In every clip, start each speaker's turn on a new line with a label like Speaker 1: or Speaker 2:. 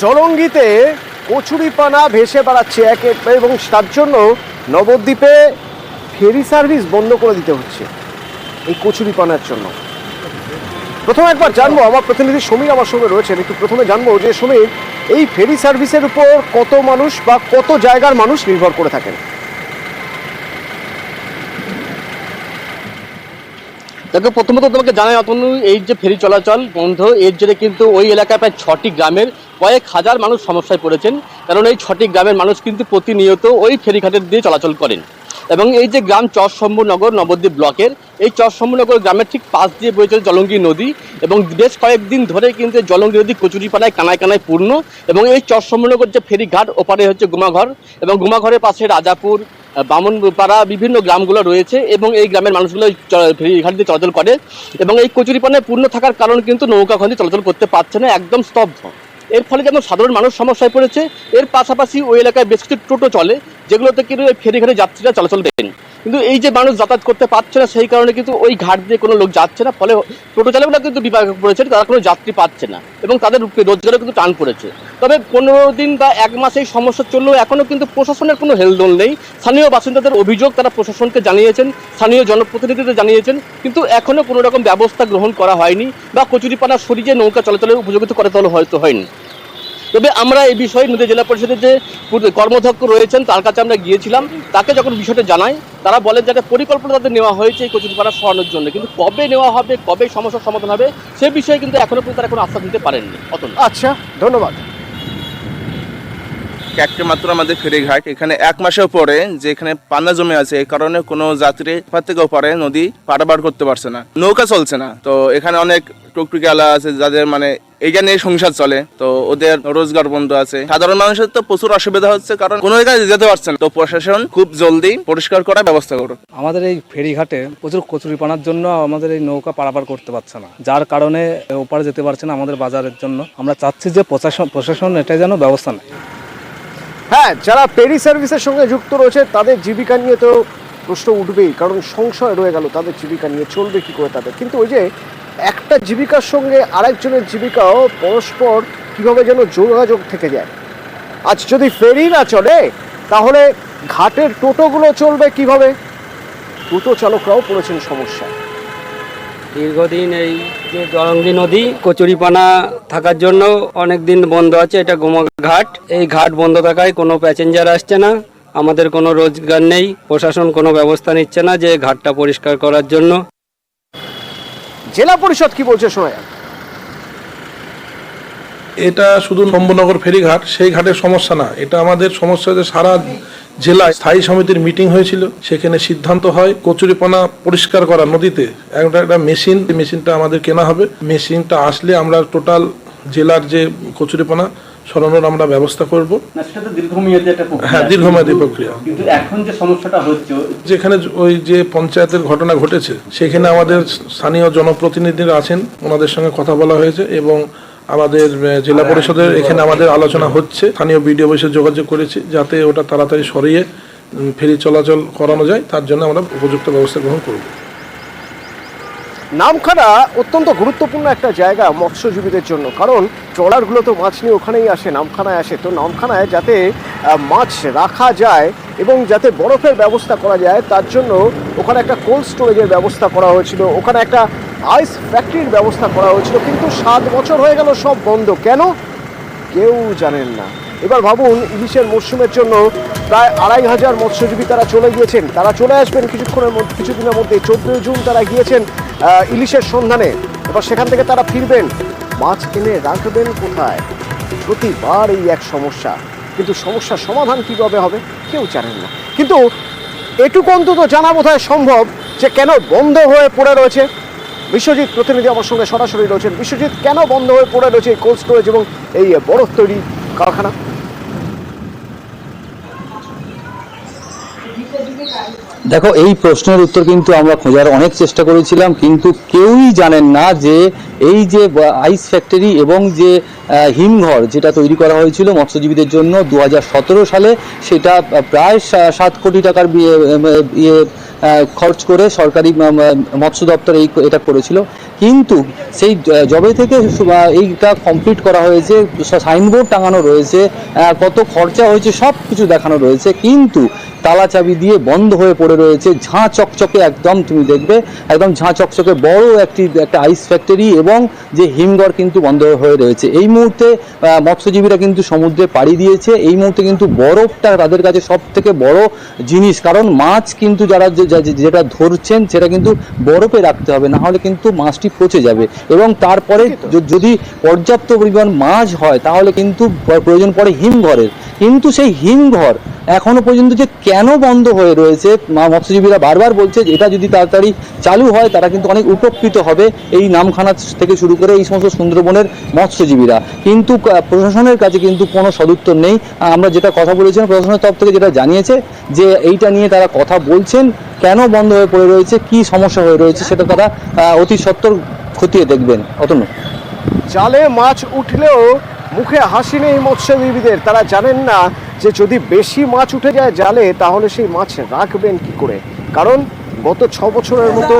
Speaker 1: জলঙ্গিতে কচুরিপানা ভেসে বেড়াচ্ছে এবং তার জন্য নবদ্বীপে ফেরি সার্ভিস বন্ধ করে দিতে হচ্ছে এই কচুরিপানার জন্য। প্রথমে একবার জানবো, আমার প্রতিনিধি সমীর আমার সঙ্গে রয়েছেন, একটু প্রথমে জানবো যে সমীর, এই ফেরি সার্ভিসের উপর কত মানুষ বা কত জায়গার মানুষ নির্ভর করে থাকেন?
Speaker 2: দেখো, প্রথমত তোমাকে জানাই অতনু, এই যে ফেরি চলাচল বন্ধ, এর জন্য কিন্তু ওই এলাকায় প্রায় 6টি গ্রামের কয়েক হাজার মানুষ সমস্যায় পড়েছেন। কারণ এই 6টি গ্রামের মানুষ কিন্তু প্রতিনিয়ত ওই ফেরিঘাটের দিয়ে চলাচল করেন। এবং এই যে গ্রাম চরশম্ভুনগর নবদ্বীপ ব্লকের, এই চরশম্ভুনগর গ্রামের ঠিক পাশ দিয়ে বয়ে চলে জলঙ্গি নদী, এবং বেশ কয়েকদিন ধরে কিন্তু জলঙ্গি নদী কচুরিপানায় কানায় কানায় পূর্ণ। এবং এই চরশম্ভুনগর যে ফেরিঘাট, ওপারে হচ্ছে গুমাঘর, এবং গুমাঘরের পাশে রাজাপুর, বামনপাড়া, বিভিন্ন গ্রামগুলো রয়েছে, এবং এই গ্রামের মানুষগুলো ফেরিঘাট দিয়ে চলাচল করে। এবং এই কচুরিপানায় পূর্ণ থাকার কারণ কিন্তু নৌকাখন দিয়ে চলাচল করতে পারছে না, একদম স্তব্ধ। এর ফলে যেমন সাধারণ মানুষ সমস্যায় পড়েছে, এর পাশাপাশি ওই এলাকায় বেশ কিছু টোটো চলে, যেগুলোতে কিন্তু এই ফেরিঘাটে যাত্রীরা চলাচল করেন। কিন্তু এই যে মানুষ যাতায়াত করতে পারছে না, সেই কারণে কিন্তু ওই ঘাট দিয়ে কোনো লোক যাচ্ছে না, ফলে টোটো চালকরা কিন্তু বিপাকে পড়েছে, তারা কোনো যাত্রী পাচ্ছে না, এবং তাদের রোজগারও কিন্তু টান পড়েছে। তবে 15 দিন বা 1 মাস এই সমস্যা চললেও এখনও কিন্তু প্রশাসনের কোনো হেলদোল নেই। স্থানীয় বাসিন্দাদের অভিযোগ, তারা প্রশাসনকে জানিয়েছেন, স্থানীয় জনপ্রতিনিধিদের জানিয়েছেন, কিন্তু এখনও কোনো রকম ব্যবস্থা গ্রহণ করা হয়নি, বা কচুরিপানা সরিয়ে নৌকা চলাচলের উপযোগিতা করে তোলা হয়তো হয়নি। তবে আমরা এই বিষয়ে নদীয়া জেলা পরিষদের যে কর্মাধ্যক্ষ রয়েছেন, তার কাছে আমরা গিয়েছিলাম। তাকে যখন বিষয়টা জানাই, তারা বলেন যে একটা পরিকল্পনা তাদের নেওয়া হয়েছে এই কচুরিপানা সরানোর জন্য, কিন্তু কবে নেওয়া হবে, কবে সমস্যার সমাধান হবে, সে বিষয়ে কিন্তু এখনো পর্যন্ত তারা কোনো আশ্বাস দিতে পারেননি। অতন,
Speaker 1: আচ্ছা, ধন্যবাদ।
Speaker 3: একটা মাত্র আমাদের ফেরিঘাট, এখানে 1 মাসেও পরে যে এখানে পানা জমে আছে, এই কারণে কোনো যাত্রী এপার থেকে ওপারে নদী পারাপার করতে পারছে না, নৌকা চলছে না। তো এখানে অনেক টুকটুকি আলা আছে যাদের মানে এইটা নিয়ে সংসার চলে, তো ওদের রোজগার বন্ধ আছে। সাধারণ মানুষের তো প্রচুর অসুবিধা হচ্ছে, কারণ কোনো জায়গায় যেতে পারছে না। তো প্রশাসন খুব জলদি পরিষ্কার করার ব্যবস্থা করুক।
Speaker 4: আমাদের এই ফেরিঘাটে প্রচুর কচুরিপানার জন্য আমাদের এই নৌকা পারাপার করতে পারছে না, যার কারণে ওপারে যেতে পারছে না আমাদের বাজারের জন্য। আমরা চাচ্ছি যে প্রশাসন এটা যেন ব্যবস্থা নেয়।
Speaker 1: হ্যাঁ, যারা ফেরি সার্ভিসের সঙ্গে যুক্ত রয়েছে তাদের জীবিকা নিয়ে তো প্রশ্ন উঠবেই, কারণ সংশয় রয়ে গেল তাদের জীবিকা নিয়ে চলবে কি করে তাদের। কিন্তু ওই যে একটা জীবিকার সঙ্গে আরেকজনের জীবিকাও পরস্পর কিভাবে যেন যোগাযোগ থেকে যায়। আজ যদি ফেরি না চলে, তাহলে ঘাটের টোটোগুলো চলবে কিভাবে? টোটো চালকরাও পড়েছেন সমস্যায়।
Speaker 5: দীর্ঘদিন এই যে জলঙ্গি নদী কচুরিপানা থাকার জন্য অনেক দিন বন্ধ আছে। এটা ঘাট, এই ঘাট বন্ধ থাকায় কোনো প্যাসেঞ্জার আসছে না, আমাদের কোনো রোজগার নেই, প্রশাসন কোনো ব্যবস্থা নিচ্ছে না যে ঘাটটা পরিষ্কার করার জন্য।
Speaker 1: জেলা পরিষদ কি বলছে শোনা যাক।
Speaker 6: এটা শুধু শম্ভুনগর ফেরিঘাট সেই ঘাটের সমস্যা না, এটা আমাদের সমস্যা যে সারা জেলায় স্থায়ী সমিতির মিটিং হয়েছিল, সেখানে সিদ্ধান্ত হয় কচুরিপানা পরিষ্কার করা নদীতে একটা মেশিনটা আমাদের কেনা হবে। মেশিনটা আসলে আমরা টোটাল জেলার যে কচুরিপানা সরানোর আমরা ব্যবস্থা করব। হ্যাঁ, দীর্ঘমেয়াদী প্রক্রিয়া।
Speaker 2: কিন্তু এখন যে সমস্যাটা হচ্ছে,
Speaker 6: যেখানে ওই যে পঞ্চায়েতের ঘটনা ঘটেছে, সেখানে আমাদের স্থানীয় জনপ্রতিনিধিরা আছেন, ওনাদের সঙ্গে কথা বলা হয়েছে, এবং আমাদের জেলা পরিষদের এখানে আমাদের আলোচনা হচ্ছে। স্থানীয় বিডিও অফিসে যোগাযোগ করেছি যাতে ওটা তাড়াতাড়ি সরিয়ে ফেরি চলাচল করানো যায়, তার জন্য আমরা উপযুক্ত ব্যবস্থা গ্রহণ করব।
Speaker 1: নামখানা অত্যন্ত গুরুত্বপূর্ণ একটা জায়গা মৎস্যজীবীদের জন্য, কারণ ট্রলারগুলো তো মাছ নিয়ে ওখানেই আসে, নামখানায় আসে। তো নামখানায় যাতে মাছ রাখা যায় এবং যাতে বরফের ব্যবস্থা করা যায়, তার জন্য ওখানে একটা কোল্ড স্টোরেজের ব্যবস্থা করা হয়েছিল, ওখানে একটা আইস ফ্যাক্টরির ব্যবস্থা করা হয়েছিল। কিন্তু 7 বছর হয়ে গেল, সব বন্ধ। কেন? কেউ জানেন না। এবার ভাবুন, ইলিশের মরশুমের জন্য প্রায় 2500 মৎস্যজীবী তারা চলে গিয়েছেন, তারা চলে আসবেন কিছুদিনের মধ্যে। 14 জুন তারা গিয়েছেন ইলিশের সন্ধানে। এবার সেখান থেকে তারা ফিরবেন, মাছ এনে রাখবেন কোথায়? প্রতিবার এই এক সমস্যা, কিন্তু সমস্যার সমাধান কীভাবে হবে কেউ জানেন না। কিন্তু এটুকু অন্তত জানা বোধহয় সম্ভব যে কেন বন্ধ হয়ে পড়ে রয়েছে। বিশ্বজিৎ প্রতিনিধি আমার সঙ্গে সরাসরি রয়েছেন। বিশ্বজিৎ, কেন বন্ধ হয়ে পড়ে রয়েছে এই কোল্ড স্টোরেজ এবং এই বরফ তৈরি কারখানা?
Speaker 7: দেখো, এই প্রশ্নের উত্তর কিন্তু আমরা খোঁজার অনেক চেষ্টা করেছিলাম, কিন্তু কেউই জানেন না যে এই যে আইস ফ্যাক্টরি এবং যে হিমঘর যেটা তৈরি করা হয়েছিল মৎস্যজীবীদের জন্য 2017 সালে, সেটা প্রায় 7 কোটি টাকার খরচ করে সরকারি মৎস্য দপ্তর এটা করেছিল। কিন্তু সেই জবে থেকে এইটা কমপ্লিট করা হয়েছে, সাইনবোর্ড টাঙানো রয়েছে, কত খরচা হয়েছে সব কিছু দেখানো রয়েছে, কিন্তু তালা চাবি দিয়ে বন্ধ হয়ে পড়ে রয়েছে। ঝাঁ চকচকে একদম, তুমি দেখবে একদম ঝাঁ চকচকে বড় একটা আইস ফ্যাক্টরি এবং যে হিমঘর কিন্তু বন্ধ হয়ে রয়েছে। এই মুহূর্তে মৎস্যজীবীরা কিন্তু সমুদ্রে পাড়ি দিয়েছে। এই মুহূর্তে কিন্তু বরফটা তাদের কাছে সব থেকে বড় জিনিস, কারণ মাছ কিন্তু যারা যেটা ধরছেন সেটা কিন্তু বরফে রাখতে হবে, না হলে কিন্তু মাছটি পচে যাবে। এবং তারপরে যদি পর্যাপ্ত পরিমাণ মাছ হয় তাহলে কিন্তু প্রয়োজন পড়ে হিমঘরের, কিন্তু সেই হিমঘর এখনো পর্যন্ত যে কেন বন্ধ হয়ে রয়েছে, মৎস্যজীবীরা বারবার বলছে যে এটা যদি তাড়াতাড়ি চালু হয় তারা কিন্তু অনেক উপকৃত হবে, এই নামখানা থেকে শুরু করে এই সমস্ত সুন্দরবনের মৎস্যজীবীরা। কিন্তু প্রশাসনের কাছে কিন্তু কোনো সদুত্তর নেই। আমরা যেটা কথা বলেছিলাম, প্রশাসনের তরফ থেকে যেটা জানিয়েছে যে এইটা নিয়ে তারা কথা বলছেন, কেন বন্ধ হয়ে পড়ে রয়েছে, কি সমস্যা হয়ে রয়েছে সেটা তারা অতি সত্বর খতিয়ে দেখবেন। অতনু,
Speaker 1: জালে মাছ উঠলেও মুখে হাসি নেই মৎস্যজীবীদের। তারা জানেন না যে যদি বেশি মাছ উঠে যায় জালে তাহলে সেই মাছ রাখবেন কি করে, কারণ গত 6 বছরের মতো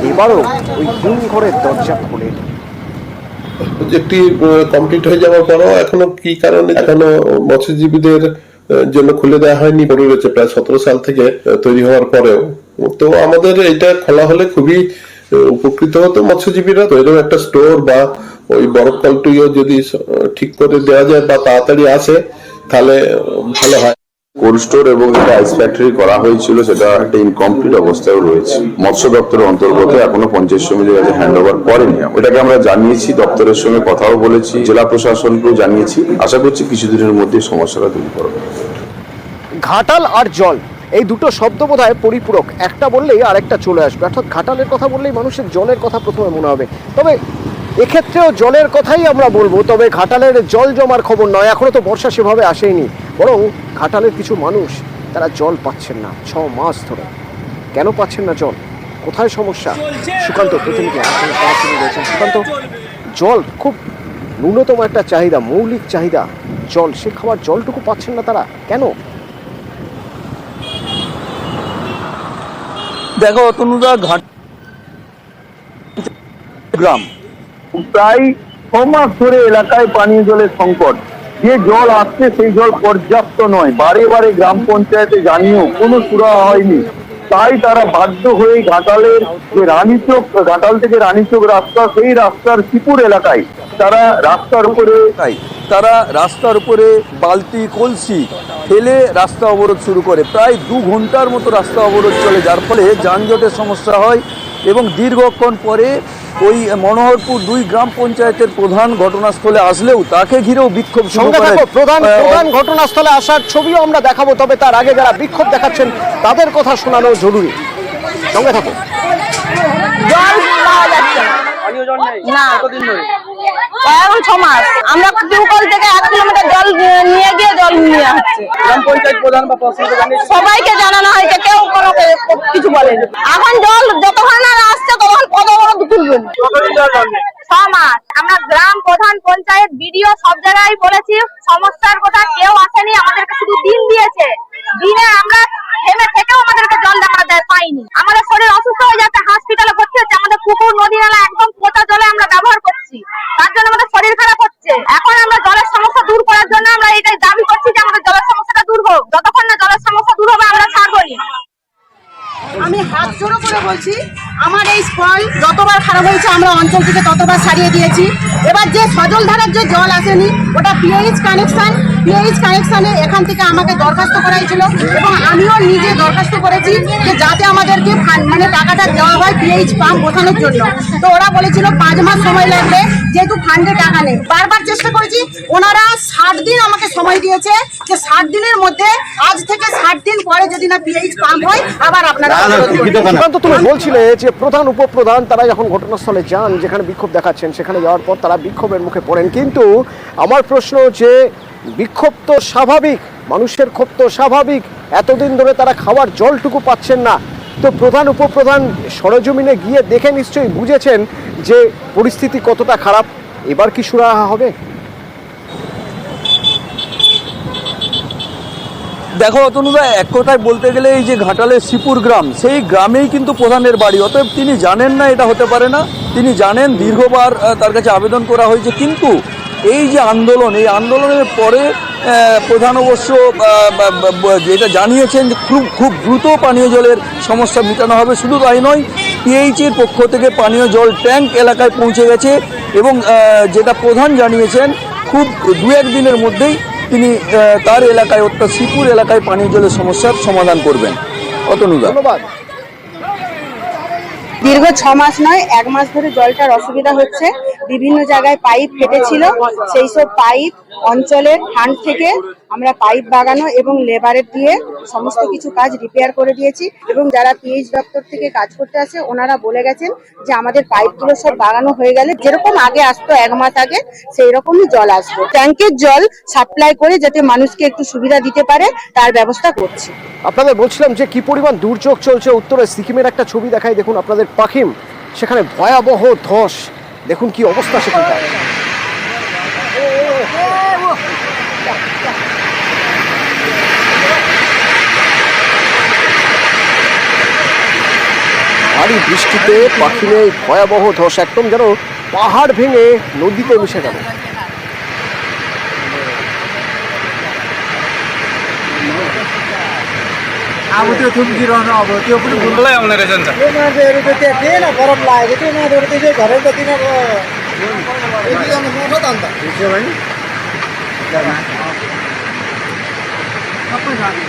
Speaker 1: এবারও ওই হিমঘরের দরজা খোলে।
Speaker 8: প্রজেক্টটি কমপ্লিট হয়ে যাওয়ার পরও এখনো কি কারণে এখনো মৎস্যজীবীদের জন্য খুলে দেওয়া হয়নি পড়ে রয়েছে প্রায় 17 সাল থেকে তৈরি হওয়ার পরেও। তো আমাদের এটা খোলা হলে খুবই উপকৃত হতো মৎস্যজীবীরা। তো এরকম একটা স্টোর বা ওই বরফ কলটিও যদি ঠিক করে দেওয়া যায় বা তাড়াতাড়ি আসে তাহলে ভালো হয়।
Speaker 9: কোল্ড স্টোর এবং একটা আইস ফ্যাক্টরি করা হয়েছিল, সেটা একটা ইনকমপ্লিট অবস্থায় রয়েছে। মৎস্য দপ্তরের অন্তর্গত এখনো পঞ্চায়েত সমিতির কাছে হ্যান্ড ওভার করেনি। এটাকে আমরা জানিয়েছি, দপ্তরের সঙ্গে কথাও বলেছি, জেলা প্রশাসনকেও জানিয়েছি। আশা করছি কিছুদিনের মধ্যে সমস্যাটা দূর করবে।
Speaker 1: ঘাটাল আর জল, এই দুটো শব্দ বোধহয় পরিপূরক, একটা বললেই আরেকটা চলে আসবে। অর্থাৎ ঘাটালের কথা বললেই মানুষের জলের কথা প্রথমে মনে হবে। তবে এক্ষেত্রেও জলের কথাই আমরা বলবো, তবে ঘাটালের জল জমার খবর নয়, এখনো তো বর্ষা সেভাবে আসেনি, বরং ঘাটালের কিছু মানুষ তারা জল পাচ্ছেন না 6 মাস ধরে। কেন পাচ্ছেন না জল, কোথায় সমস্যা? সুকান্ত প্রতিনিধি রয়েছেন। সুকান্ত, জল খুব ন্যূনতম একটা চাহিদা, মৌলিক চাহিদা জল, সে খাবার জলটুকু পাচ্ছেন না তারা, কেন?
Speaker 7: দেখো অতনুদা, ঘাট গ্রাম
Speaker 10: প্রায় 6 মাস ধরে এলাকায় পানীয় জলের সংকট। যে জল আসছে সেই জল পর্যাপ্ত নয়, বারে বারে গ্রাম পঞ্চায়েতে জানিয়েও কোনো সুরাহা হয়নি। তাই তারা বাধ্য হয়ে ঘাটালের যে রানীচক, ঘাটাল থেকে রানীচক রাস্তা, সেই রাস্তার শিপুর এলাকায় তারা রাস্তার উপরে বালতি কলসি ফেলে রাস্তা অবরোধ শুরু করে। প্রায় 2 ঘন্টার মতো রাস্তা অবরোধ চলে, যার ফলে যানজটের সমস্যা হয়। এবং দীর্ঘক্ষণ পরে ওই মনোহরপুর 2 গ্রাম পঞ্চায়েতের প্রধান ঘটনাস্থলে আসলেও তাকে ঘিরেও বিক্ষোভ শুরু করে।
Speaker 1: প্রধান ঘটনাস্থলে আসার ছবিও আমরা দেখাবো, তবে তার আগে যারা বিক্ষোভ দেখাচ্ছেন তাদের কথা শোনানো জরুরি। সঙ্গে থাকো।
Speaker 11: না, এখন 6 মাস আমরা টিউবওয়েল থেকে 1 কিলোমিটার জল নিয়ে গিয়ে জল নিয়ে হচ্ছে।
Speaker 2: গ্রাম পঞ্চায়েত প্রধান বা প্রশাসনকে জানিয়েছি,
Speaker 11: সবাইকে জানানো হয়েছে, কেউ কোনো কিছু বলেনি। এখন জল যতক্ষণ না আসছে ততক্ষণ কত বড় তুলবেন। 6 মাস আমরা গ্রাম প্রধান, পঞ্চায়েত, বিডিও সব জায়গায় বলেছি, সমস্যার কথা কেউ আসেনি। আমাদেরকে শুধু দিন দিয়েছে, দিনে আমরা থেমে থেকেও আমাদেরকে জল আমরা পাইনি। আমাদের শরীর অসুস্থ হয়ে যাচ্ছে, হসপিটালে ভর্তি হচ্ছে। আমাদের পুকুর, নদী, নালা একদম পচা জলে আমরা ব্যবহার করছি, তার জন্য আমাদের শরীর খারাপ হচ্ছে। এখন আমরা জলের সমস্যা দূর করার জন্য আমরা এটাই দাবি করছি যে আমাদের জলের সমস্যাটা দূর হোক। যতক্ষণ না জলের সমস্যা দূর হবে আমরা ছাড়বনি।
Speaker 12: আমি হাত জোড়ো করে বলছি, আমার এই স্পল যতবার খারাপ হয়েছে আমরা অঞ্চল থেকে ততবার সারিয়ে দিয়েছি। এবার যে সজলধারের যে জল আসেনি, ওটা পিএইচ কানেকশনে এখান থেকে আমাকে দরখাস্ত করা হয়েছিল এবং আমিও নিজে দরখাস্ত করেছি যে যাতে আমাদেরকে মানে টাকাটা দেওয়া হয় পিএইচ পাম্প বসানোর জন্য। তো ওরা বলেছিল 5 মাস সময় লাগবে, যেহেতু ফান্ডে টাকা নেই। বারবার চেষ্টা করেছি, ওনারা 60 দিন আমাকে সময় দিয়েছে যে 60 দিনের মধ্যে, আজ থেকে 60 দিন পরে যদি না পিএইচ পাম্প হয় আবার আপনারা।
Speaker 1: তুমি বলছিলে যে প্রধান, উপপ্রধান তারা যখন ঘটনাস্থলে যান, যেখানে বিক্ষোভ দেখাচ্ছেন, সেখানে যাওয়ার পর তারা বিক্ষোভের মুখে পড়েন। কিন্তু আমার প্রশ্ন যে বিক্ষোভ তো স্বাভাবিক, মানুষের ক্ষোভ তো স্বাভাবিক, এতদিন ধরে তারা খাওয়ার জলটুকু পাচ্ছেন না। তো প্রধান, উপপ্রধান সরেজমিনে গিয়ে দেখে নিশ্চয়ই বুঝেছেন যে পরিস্থিতি কতটা খারাপ। এবার কি সুরাহা হবে?
Speaker 7: দেখো অতনুদা, এক কথায় বলতে গেলে এই যে ঘাটালের শিপুর গ্রাম, সেই গ্রামেই কিন্তু প্রধানের বাড়ি, অতএব তিনি জানেন না এটা হতে পারে না।
Speaker 5: তিনি জানেন, দীর্ঘবার তার কাছে আবেদন করা হয়েছে, কিন্তু এই যে আন্দোলন, এই আন্দোলনের পরে প্রধান অবশ্য যেটা জানিয়েছেন যে খুব দ্রুত পানীয় জলের সমস্যা মেটানো হবে। শুধু তাই নয়, পিএইচের পক্ষ থেকে পানীয় জল ট্যাঙ্ক এলাকায় পৌঁছে গেছে এবং যেটা প্রধান জানিয়েছেন খুব 2-1 দিনের মধ্যেই তিনি তার এলাকায় অর্থাৎ শ্রীপুর এলাকায় পানীয় জলের সমস্যার সমাধান করবেন। অতনুদা,
Speaker 1: ধন্যবাদ।
Speaker 12: দীর্ঘ 6 মাস নয়, 1 মাস ধরে জলটার অসুবিধা হচ্ছে। বিভিন্ন জায়গায় পাইপ ফেটেছিল, সেই সব পাইপ অঞ্চলের ফান্ড থেকে আমরা পাইপ বাগানো এবং লেবারের দিয়ে সমস্ত কিছু কাজ রিপেয়ার করে দিয়েছি এবং যারা পিএইচ দপ্তর থেকে কাজ করতে আসে ওনারা বলে গেছেন যে আমাদের পাইপগুলো সব বাগানো হয়ে গেলে যেরকম আগে আসতো 1 মাস আগে সেই রকমই জল আসবে। ট্যাঙ্কের জল সাপ্লাই করে যাতে মানুষকে একটু সুবিধা দিতে পারে তার ব্যবস্থা করছি।
Speaker 1: আপনাদের বলছিলাম যে কি পরিমাণ দুর্যোগ চলছে উত্তরে। সিকিমের একটা ছবি দেখাই দেখুন আপনাদের, পাখিম, সেখানে ভয়াবহ ধস, দেখুন কি অবস্থা সেখানকার। ভারী বৃষ্টিতে পাখিমে ভয়াবহ ধস, একদম যেন পাহাড় ভেঙে নদীতে মিশে গেল।
Speaker 10: अब त्यो थुम्किरहनु, अब त्यो पनि
Speaker 5: मलाई आउने रहेछ नि त।
Speaker 10: मान्छेहरू त त्यहाँ थिएन, बरफ लागेको थियो मान्छेहरू त्यसै घरै त तिनीहरू यति जानु पाउँछ त अन्त हिजो भने सबै जाने